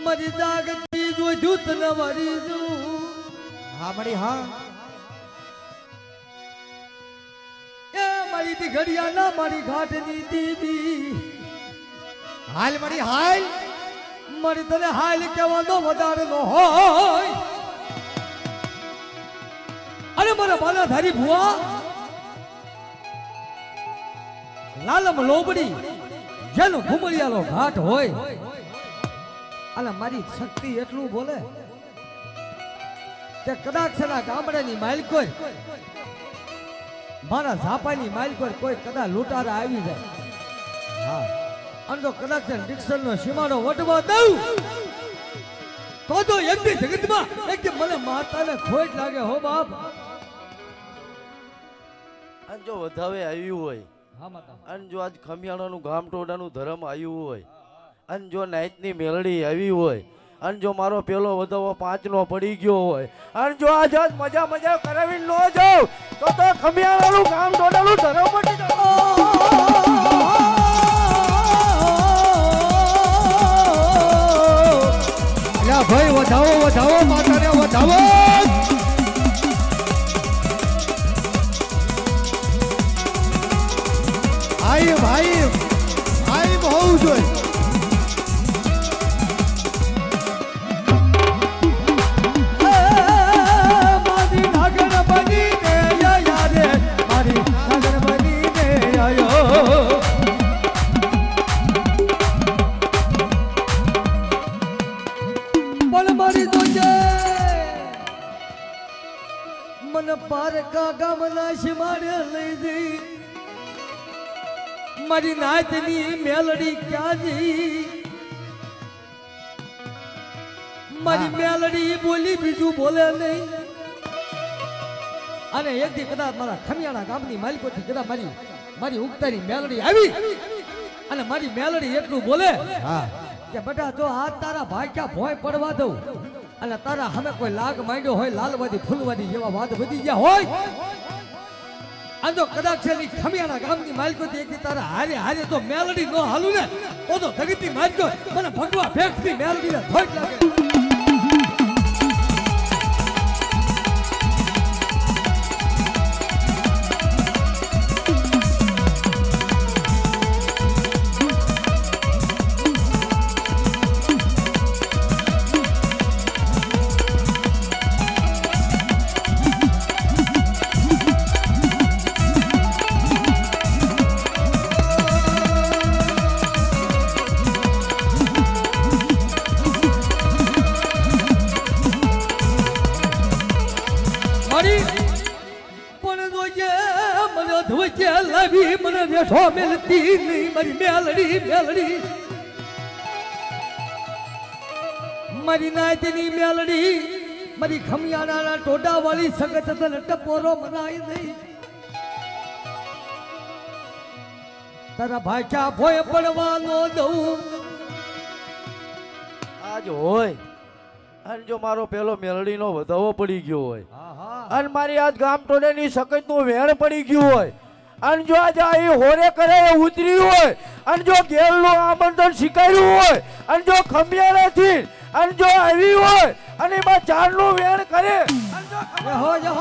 મારી જાગતી જોયું તને મારી જો હા મળી હા એ મારી દી ઘડિયા ના મારી ઘાટની દીદી હાલ મળી હાલ મારી તને હાલ કહેવાનો વધારે નો હોય અરે મારા બાલા ધારી ભુવા લાલમ લોબડી જેનો ઘુમરિયાલો ઘાટ હોય અને મારી શક્તિ એટલું બોલે કે કદાચ સના ગામડાની માલિકોય મારા ઝાપાની માલિકોય કોઈ કદાચ લૂંટારા આવી જાય હા અને જો કદાચ ડિક્શનનો સીમાડો વટવા દઉં તો એક દી જગતમાં એક દી મને માતાને ખોટ લાગે હો બાપ અને જો વધાવે આવ્યું હોય હા માતા અને જો આજ ખમિયાણાનું ગામ ટોડાનું ધર્મ આવ્યું હોય અને જો નાઈટની મેલડી આવી હોય અને જો મારો પેલો વધાવો 5 નો પડી ગયો હોય અને જો આજ મજા મજા કરાવી ન જાવ તો ખમિયાણાનું ગામ ટોડાનું ધર્મ મટી જાય ભાઈ વધાવો વધાવો માતાને વધાવો ભાઈ બહુ જોઈ મારી નાગર બનીને આયા રે મારી નાગર બનીને આયો પણ મારી જોજે મને પારકા ગામના શિમાડે લઈ જઈ મારી નાચની મેલડી ક્યાં જઈ મારી મેલડી બોલી બીજું બોલે નહીં અને એક દી કદાચ મારા ખમિયાણા ગામની માલિકોથી કદાચ મારી ઉગતાની મેલડી આવી અને મારી મેલડી એટલું બોલે કે બેટા જો આ તારા ભાગ્યા ભોય પડવા દઉં અને તારા સામે કોઈ લાગ માંડ્યો હોય લાલવાદી ફૂલવાદી જેવા વાત વધી ગયા હોય આજો કદાચ છે ખમિયાના ગામની માલિકોથી એક તારા હારે તો મેલડી નો હાલું ને તો જગતની માલિકો મને ભગવા ભેખની મેલડીને ધોઈ લાગે મને બેઠો મેલતી નહીં મારી મેલડી મારી નાયતની મેલડી મારી ખમિયાણાના ટોડા વાળી સગત તને ટપોરો મનાય નહીં તારા ભાઈ ભોય પડવાનો દઉં આજ હોય અને જો મારો પેલો મેલડીનો વધાવો પડી ગયો હોય અને મારી આજ ગામ ટોડાની સકતનું વેણ પડી ગયું હોય અને જો આજે આ હોરે કરે ઉતરી હોય અને જો ગેલનું આમંત્રણ સ્વીકાર્યું હોય અને જો ખમિયાણાથી અને જો આવી હોય અને એમાં ચારનું વેણ કરે અને જો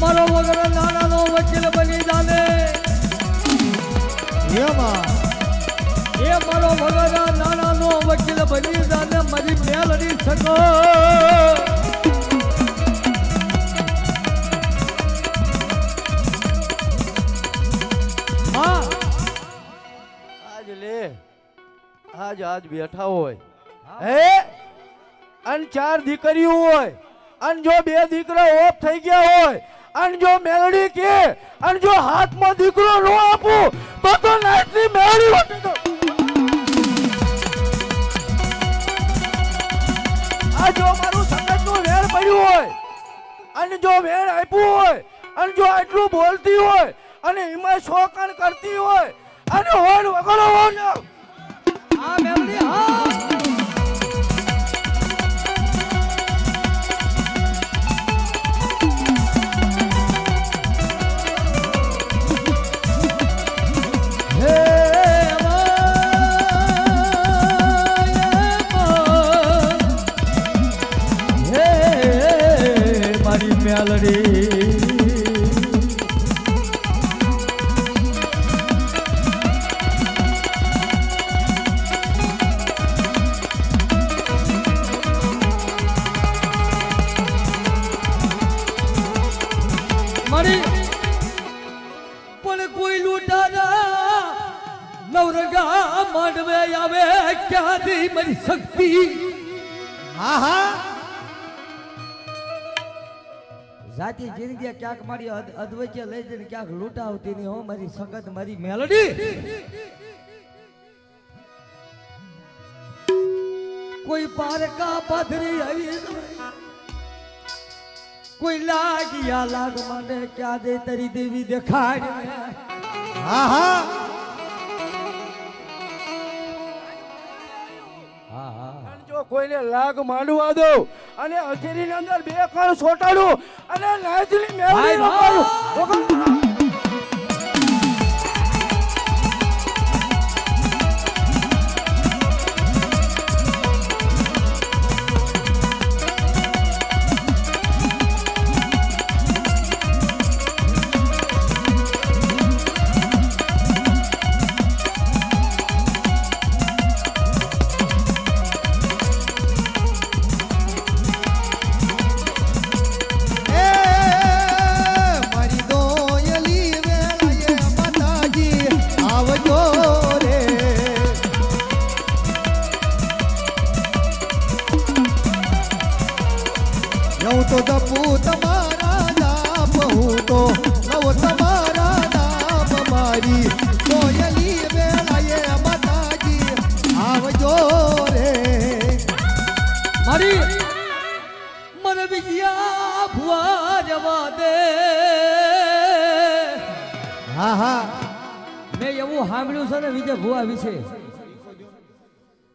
મારો વગર નાનાનો વકીલ બની જાને એ મારો વગર નાનાનો વકીલ બની જાને મારી મેલડી શકો હા આજ બેઠા હોય હે અને 4 દીકરીઓ હોય અને જો 2 દીકરા ઓફ થઈ ગયા હોય અને જો મેલડી કે અને જો હાથમાં દીકરો ન આપું તો નાચની મેલડી વટે દો. આ જો મારું સંગતનું વેણ પડ્યું હોય અને જો વેણ આપ્યું હોય અને જો આટલું બોલતી હોય અને એમાં શોકણ કરતી હોય અને હોલ વગડો હોલ આ મેલડી હા પણ કોઈ લૂંટારા નવરંગા માંડવે આવે ક્યાંથી મારી શક્તિ હા હા જાતિ જિંદગી ક્યાંક મારી અધવચ્ચે લઈ જઈને ક્યાંક લૂંટાવતી નહીં હો મારી સંગત મારી મેલડી કોઈ પારકા પાથરી આવી કોઈ લાગિયા લાગ માંડે ક્યાં દે તરી દેવી દેખાડ હા હા અને જો કોઈને લાગ માંડવા દો અને અધેરીની અંદર બે કણ છોટાડું અને નાચની મેલડી વગાડું. મારી દોયલી વેળાએ માતાજી આવજો રે હું તો દપુ તમારા દાપ હું તો નવ તમારા દાપ મારી દોયલી વેળાએ માતાજી આવજો રે મારી મને વિજયા ભુવા જવા દે હા હા મેં એવું સાંભળ્યું છે ને વિજય ભુવા વિશે